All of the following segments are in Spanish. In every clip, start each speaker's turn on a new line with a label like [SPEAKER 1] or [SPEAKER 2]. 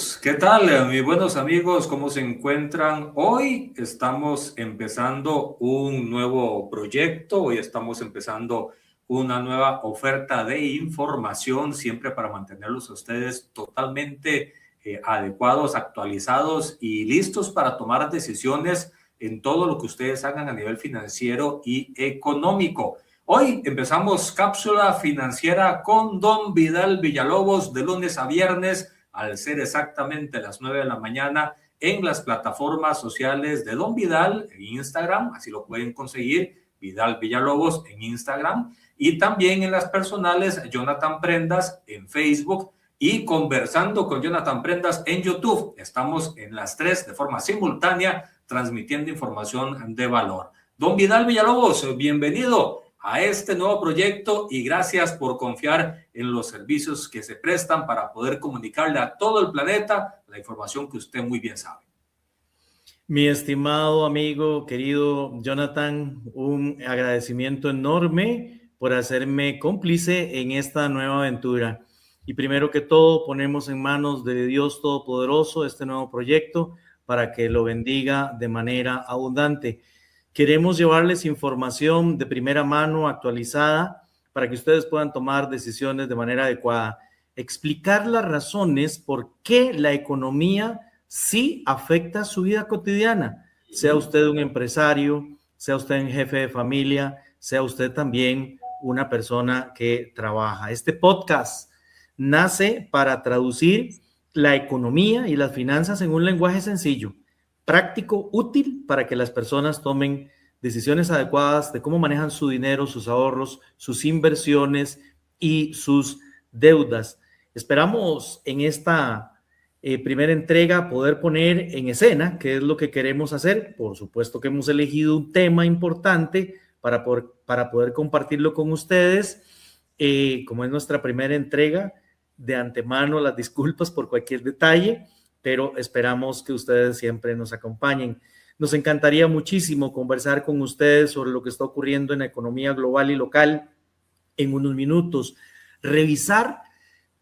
[SPEAKER 1] amigos, ¿qué tal? Mis buenos amigos, ¿cómo se encuentran? Hoy estamos empezando un nuevo proyecto, hoy estamos empezando una nueva oferta de información, siempre para mantenerlos a ustedes totalmente adecuados, actualizados y listos para tomar decisiones en todo lo que ustedes hagan a nivel financiero y económico. Hoy empezamos cápsula financiera con Don Vidal Villalobos de lunes a viernes al ser exactamente las 9 de la mañana en las plataformas sociales de Don Vidal en Instagram, así lo pueden conseguir, Vidal Villalobos en Instagram, y también en las personales Jonathan Prendas en Facebook y Conversando con Jonathan Prendas en YouTube. Estamos en las tres de forma simultánea transmitiendo información de valor. Don Vidal Villalobos, bienvenido a este nuevo proyecto y gracias por confiar en los servicios que se prestan para poder comunicarle a todo el planeta la información que usted muy bien sabe.
[SPEAKER 2] Mi estimado amigo, querido Jonathan, un agradecimiento enorme por hacerme cómplice en esta nueva aventura. Y primero que todo, ponemos en manos de Dios Todopoderoso este nuevo proyecto para que lo bendiga de manera abundante. Queremos llevarles información de primera mano, actualizada, para que ustedes puedan tomar decisiones de manera adecuada. Explicar las razones por qué la economía sí afecta su vida cotidiana. Sea usted un empresario, sea usted un jefe de familia, sea usted también una persona que trabaja. Este podcast nace para traducir la economía y las finanzas en un lenguaje sencillo, práctico, útil para que las personas tomen decisiones adecuadas de cómo manejan su dinero, sus ahorros, sus inversiones y sus deudas. Esperamos en esta primera entrega poder poner en escena qué es lo que queremos hacer. Por supuesto que hemos elegido un tema importante para poder compartirlo con ustedes. Como es nuestra primera entrega, de antemano las disculpas por cualquier detalle, pero esperamos que ustedes siempre nos acompañen. Nos encantaría muchísimo conversar con ustedes sobre lo que está ocurriendo en la economía global y local en unos minutos. Revisar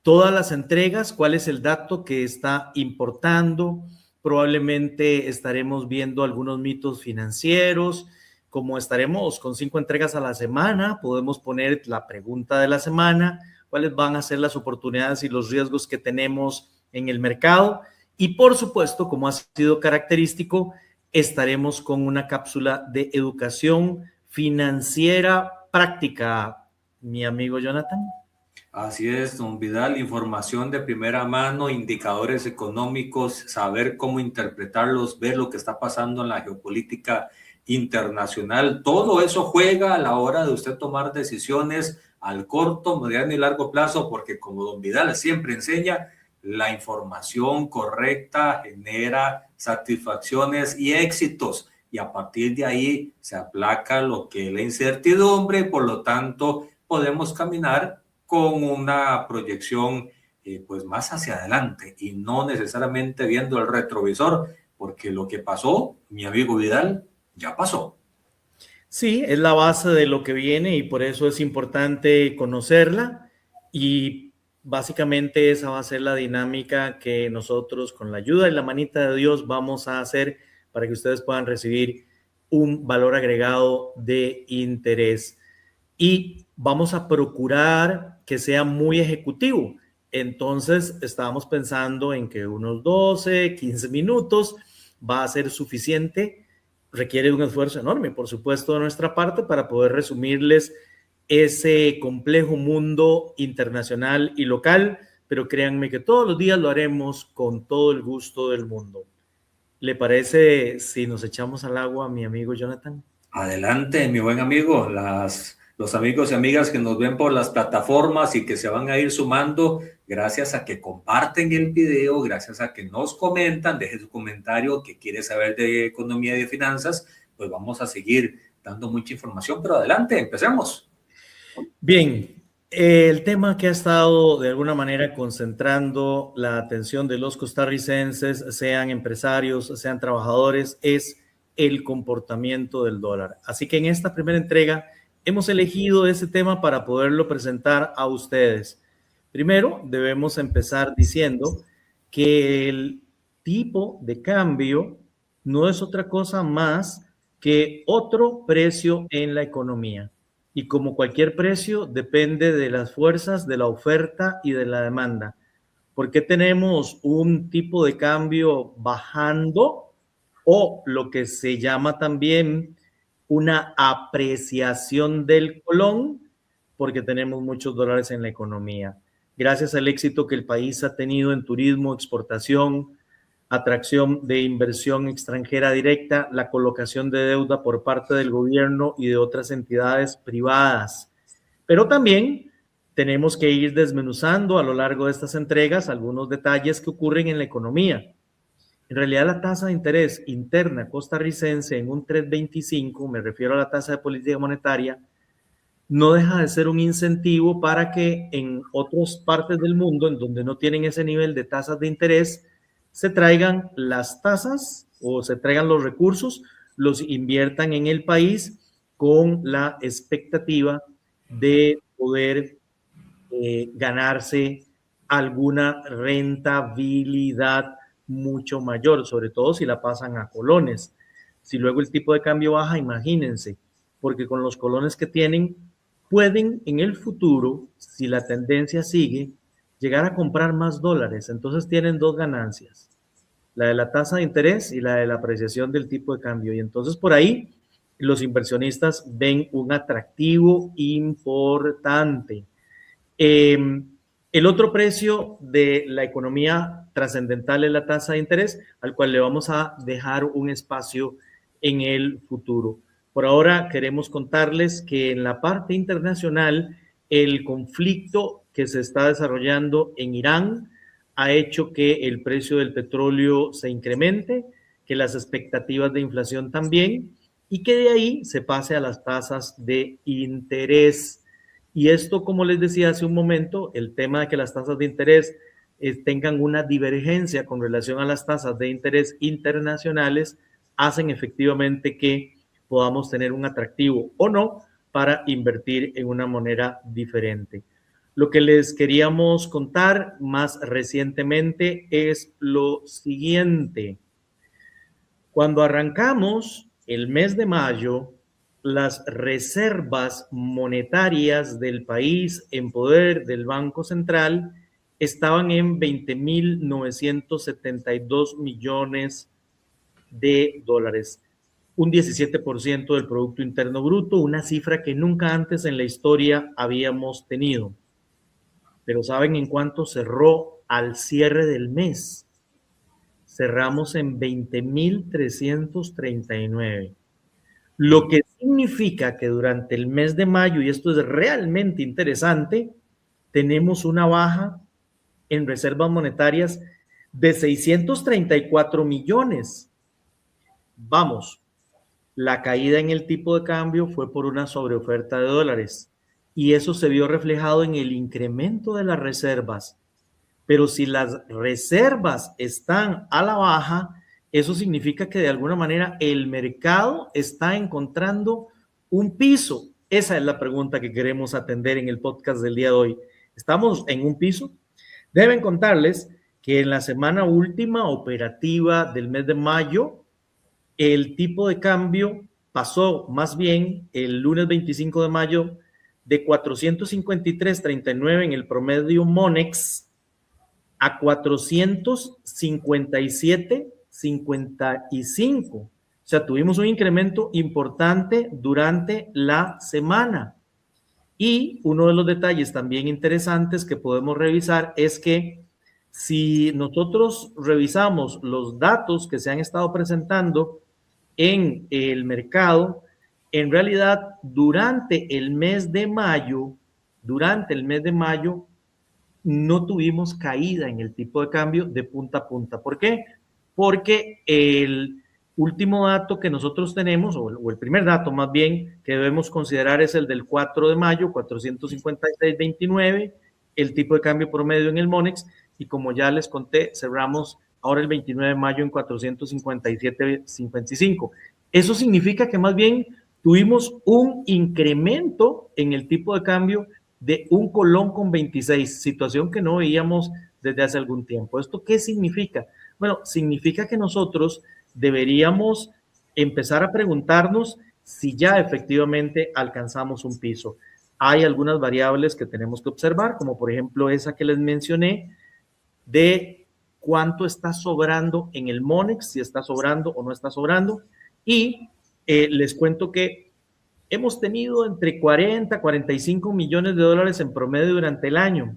[SPEAKER 2] todas las entregas, cuál es el dato que está importando. Probablemente estaremos viendo algunos mitos financieros. Como estaremos con 5 entregas a la semana, podemos poner la pregunta de la semana, cuáles van a ser las oportunidades y los riesgos que tenemos en el mercado. Y por supuesto, como ha sido característico, estaremos con una cápsula de educación financiera práctica. Mi amigo Jonathan.
[SPEAKER 1] Así es, don Vidal, información de primera mano, indicadores económicos, saber cómo interpretarlos, ver lo que está pasando en la geopolítica internacional. Todo eso juega a la hora de usted tomar decisiones al corto, mediano y largo plazo, porque como don Vidal siempre enseña, la información correcta genera satisfacciones y éxitos, y a partir de ahí se aplaca lo que es la incertidumbre, por lo tanto podemos caminar con una proyección pues más hacia adelante y no necesariamente viendo el retrovisor, porque lo que pasó, mi amigo Vidal, ya pasó.
[SPEAKER 2] Sí, es la base de lo que viene y por eso es importante conocerla, y básicamente esa va a ser la dinámica que nosotros, con la ayuda y la manita de Dios, vamos a hacer para que ustedes puedan recibir un valor agregado de interés. Y vamos a procurar que sea muy ejecutivo. Entonces, estábamos pensando en que unos 12, 15 minutos va a ser suficiente. Requiere un esfuerzo enorme, por supuesto, de nuestra parte para poder resumirles ese complejo mundo internacional y local, pero créanme que todos los días lo haremos con todo el gusto del mundo. ¿Le parece si nos echamos al agua, mi amigo Jonathan?
[SPEAKER 1] Adelante, mi buen amigo. Los amigos y amigas que nos ven por las plataformas y que se van a ir sumando, gracias a que comparten el video, gracias a que nos comentan, dejen su comentario que quiere saber de economía y de finanzas, pues vamos a seguir dando mucha información, pero adelante, empecemos.
[SPEAKER 2] Bien, el tema que ha estado de alguna manera concentrando la atención de los costarricenses, sean empresarios, sean trabajadores, es el comportamiento del dólar. Así que en esta primera entrega hemos elegido ese tema para poderlo presentar a ustedes. Primero, debemos empezar diciendo que el tipo de cambio no es otra cosa más que otro precio en la economía. Y como cualquier precio, depende de las fuerzas, de la oferta y de la demanda. ¿Por qué tenemos un tipo de cambio bajando o lo que se llama también una apreciación del colón? Porque tenemos muchos dólares en la economía. Gracias al éxito que el país ha tenido en turismo, exportación, atracción de inversión extranjera directa, la colocación de deuda por parte del gobierno y de otras entidades privadas. Pero también tenemos que ir desmenuzando a lo largo de estas entregas algunos detalles que ocurren en la economía. En realidad, la tasa de interés interna costarricense en un 3.25, me refiero a la tasa de política monetaria, no deja de ser un incentivo para que en otras partes del mundo, en donde no tienen ese nivel de tasas de interés, se traigan las tasas o se traigan los recursos, los inviertan en el país con la expectativa de poder ganarse alguna rentabilidad mucho mayor, sobre todo si la pasan a colones. Si luego el tipo de cambio baja, imagínense, porque con los colones que tienen, pueden en el futuro, si la tendencia sigue, llegar a comprar más dólares. Entonces tienen dos ganancias, la de la tasa de interés y la de la apreciación del tipo de cambio. Y entonces por ahí los inversionistas ven un atractivo importante. El otro precio de la economía trascendental es la tasa de interés, al cual le vamos a dejar un espacio en el futuro. Por ahora queremos contarles que en la parte internacional, el conflicto que se está desarrollando en Irán ha hecho que el precio del petróleo se incremente, que las expectativas de inflación también, y que de ahí se pase a las tasas de interés. Y esto, como les decía hace un momento, el tema de que las tasas de interés tengan una divergencia con relación a las tasas de interés internacionales, hacen efectivamente que podamos tener un atractivo o no para invertir en una moneda diferente. Lo que les queríamos contar más recientemente es lo siguiente. Cuando arrancamos el mes de mayo, las reservas monetarias del país en poder del Banco Central estaban en 20.972 millones de dólares, un 17% del Producto Interno Bruto, una cifra que nunca antes en la historia habíamos tenido. Pero ¿saben en cuánto cerró al cierre del mes? Cerramos en 20.339. Lo que significa que durante el mes de mayo, y esto es realmente interesante, tenemos una baja en reservas monetarias de 634 millones. Vamos, la caída en el tipo de cambio fue por una sobreoferta de dólares y eso se vio reflejado en el incremento de las reservas. Pero si las reservas están a la baja, eso significa que de alguna manera el mercado está encontrando un piso. Esa es la pregunta que queremos atender en el podcast del día de hoy. ¿Estamos en un piso? Deben contarles que en la semana última operativa del mes de mayo, el tipo de cambio pasó más bien el lunes 25 de mayo de 453.39 en el promedio Monex a 457.55. O sea, tuvimos un incremento importante durante la semana. Y uno de los detalles también interesantes que podemos revisar es que si nosotros revisamos los datos que se han estado presentando en el mercado, en realidad durante el mes de mayo, no tuvimos caída en el tipo de cambio de punta a punta. ¿Por qué? Porque el último dato que nosotros tenemos, o el primer dato más bien, que debemos considerar es el del 4 de mayo, 456.29, el tipo de cambio promedio en el Monex, y como ya les conté, cerramos ahora el 29 de mayo en 457.55. Eso significa que más bien tuvimos un incremento en el tipo de cambio de un colón con 26, situación que no veíamos desde hace algún tiempo. ¿Esto qué significa? Bueno, significa que nosotros deberíamos empezar a preguntarnos si ya efectivamente alcanzamos un piso. Hay algunas variables que tenemos que observar, como por ejemplo esa que les mencioné, de cuánto está sobrando en el Monex, si está sobrando o no está sobrando. Y les cuento que hemos tenido entre 40 a 45 millones de dólares en promedio durante el año.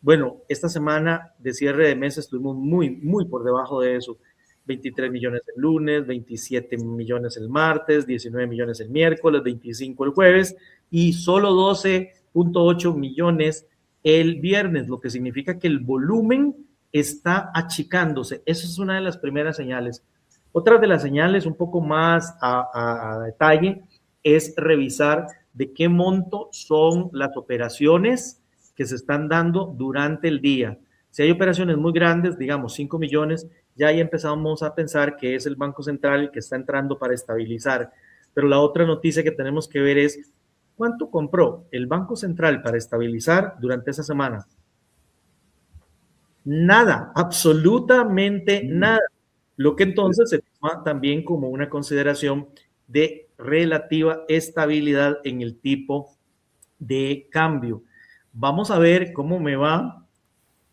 [SPEAKER 2] Bueno, esta semana de cierre de mes estuvimos muy por debajo de eso. 23 millones el lunes, 27 millones el martes, 19 millones el miércoles, 25 el jueves y solo 12.8 millones el viernes, lo que significa que el volumen está achicándose. Esa es una de las primeras señales. Otra de las señales, un poco más a detalle, es revisar de qué monto son las operaciones que se están dando durante el día. Si hay operaciones muy grandes, digamos 5 millones, ya ahí empezamos a pensar que es el Banco Central el que está entrando para estabilizar. Pero la otra noticia que tenemos que ver es cuánto compró el Banco Central para estabilizar durante esa semana. Nada, absolutamente nada. Lo que entonces se toma también como una consideración de relativa estabilidad en el tipo de cambio. Vamos a ver cómo me va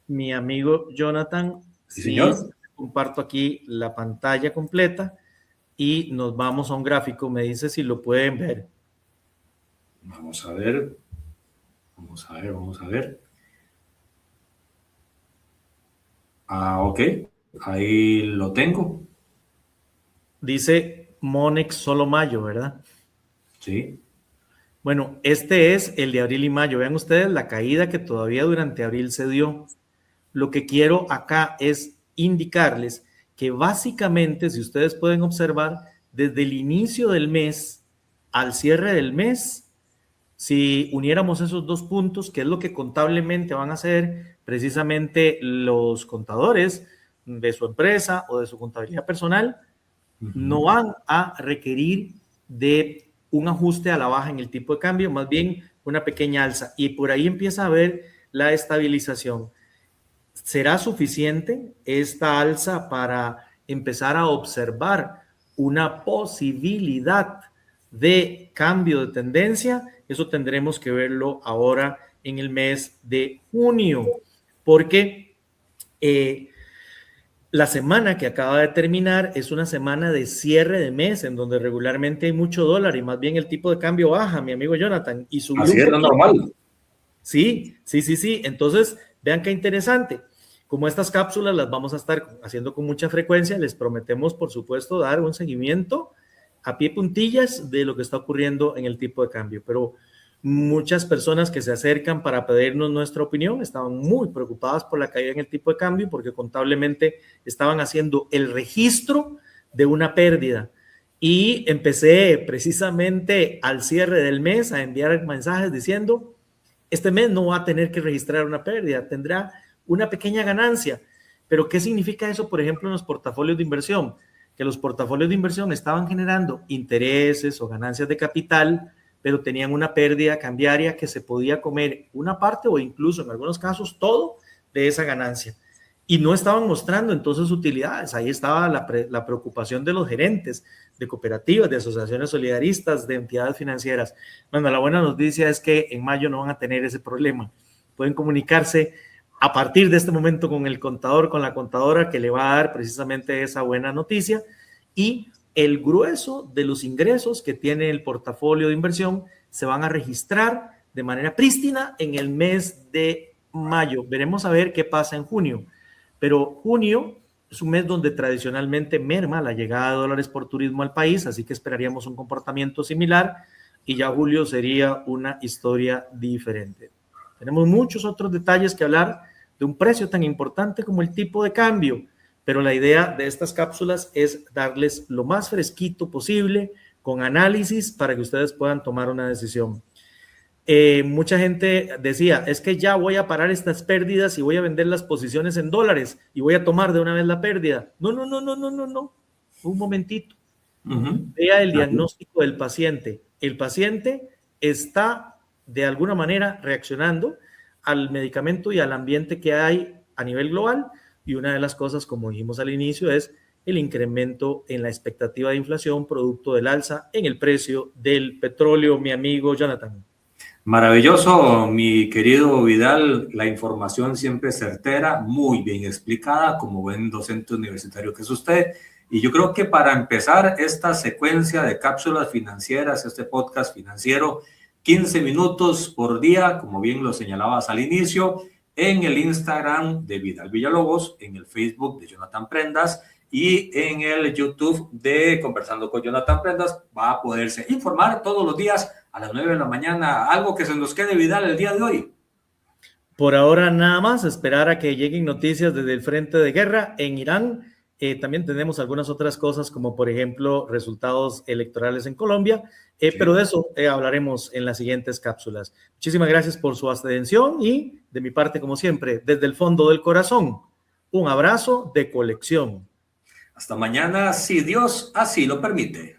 [SPEAKER 2] mi amigo Jonathan.
[SPEAKER 1] Sí, señor.
[SPEAKER 2] Comparto aquí la pantalla completa y nos vamos a un gráfico. Me dice si lo pueden ver.
[SPEAKER 1] Vamos a ver. Vamos a ver, vamos a ver. Ok. Ahí lo tengo.
[SPEAKER 2] Dice Monex solo mayo, ¿verdad?
[SPEAKER 1] Sí.
[SPEAKER 2] Bueno, este es el de abril y mayo. Vean ustedes la caída que todavía durante abril se dio. Lo que quiero acá es indicarles que básicamente, si ustedes pueden observar, desde el inicio del mes al cierre del mes, si uniéramos esos dos puntos, que es lo que contablemente van a hacer precisamente los contadores de su empresa o de su contabilidad personal, no van a requerir de un ajuste a la baja en el tipo de cambio, más bien una pequeña alza. Y por ahí empieza a haber la estabilización. ¿Será suficiente esta alza para empezar a observar una posibilidad de cambio de tendencia? Eso tendremos que verlo ahora en el mes de junio, porque la semana que acaba de terminar es una semana de cierre de mes en donde regularmente hay mucho dólar y más bien el tipo de cambio baja, mi amigo Jonathan. Y
[SPEAKER 1] así es lo normal.
[SPEAKER 2] Sí. Entonces, vean qué interesante. Como estas cápsulas las vamos a estar haciendo con mucha frecuencia, les prometemos, por supuesto, dar un seguimiento a pie puntillas de lo que está ocurriendo en el tipo de cambio. Pero muchas personas que se acercan para pedirnos nuestra opinión estaban muy preocupadas por la caída en el tipo de cambio porque contablemente estaban haciendo el registro de una pérdida. Y empecé precisamente al cierre del mes a enviar mensajes diciendo, este mes no va a tener que registrar una pérdida, tendrá una pequeña ganancia. Pero ¿qué significa eso, por ejemplo, en los portafolios de inversión? Que los portafolios de inversión estaban generando intereses o ganancias de capital, pero tenían una pérdida cambiaria que se podía comer una parte o incluso en algunos casos todo de esa ganancia. Y no estaban mostrando entonces utilidades. Ahí estaba la preocupación de los gerentes de cooperativas, de asociaciones solidaristas, de entidades financieras. Bueno, la buena noticia es que en mayo no van a tener ese problema. Pueden comunicarse a partir de este momento con el contador, con la contadora que le va a dar precisamente esa buena noticia, y el grueso de los ingresos que tiene el portafolio de inversión se van a registrar de manera prístina en el mes de mayo. Veremos a ver qué pasa en junio, pero junio es un mes donde tradicionalmente merma la llegada de dólares por turismo al país, así que esperaríamos un comportamiento similar, y ya julio sería una historia diferente. Tenemos muchos otros detalles que hablar de un precio tan importante como el tipo de cambio, pero la idea de estas cápsulas es darles lo más fresquito posible, con análisis, para que ustedes puedan tomar una decisión. Mucha gente decía, es que ya voy a parar estas pérdidas y voy a vender las posiciones en dólares y voy a tomar de una vez la pérdida. No. Un momentito. Vea el diagnóstico del paciente. El paciente está de alguna manera reaccionando al medicamento y al ambiente que hay a nivel global, y una de las cosas, como dijimos al inicio, es el incremento en la expectativa de inflación producto del alza en el precio del petróleo, mi amigo Jonathan.
[SPEAKER 1] Maravilloso, mi querido Vidal, la información siempre certera, muy bien explicada, como buen docente universitario que es usted. Y yo creo que para empezar esta secuencia de cápsulas financieras, este podcast financiero, 15 minutos por día, como bien lo señalabas al inicio, en el Instagram de Vidal Villalobos, en el Facebook de Jonathan Prendas y en el YouTube de Conversando con Jonathan Prendas, va a poderse informar todos los días a las 9 de la mañana. Algo que se nos quede, Vidal, el día de hoy.
[SPEAKER 2] Por ahora nada más, esperar a que lleguen noticias desde el frente de guerra en Irán. También tenemos algunas otras cosas, como por ejemplo resultados electorales en Colombia, sí. Pero de eso hablaremos en las siguientes cápsulas. Muchísimas gracias por su atención y de mi parte, como siempre, desde el fondo del corazón, un abrazo de colección.
[SPEAKER 1] Hasta mañana, si Dios así lo permite.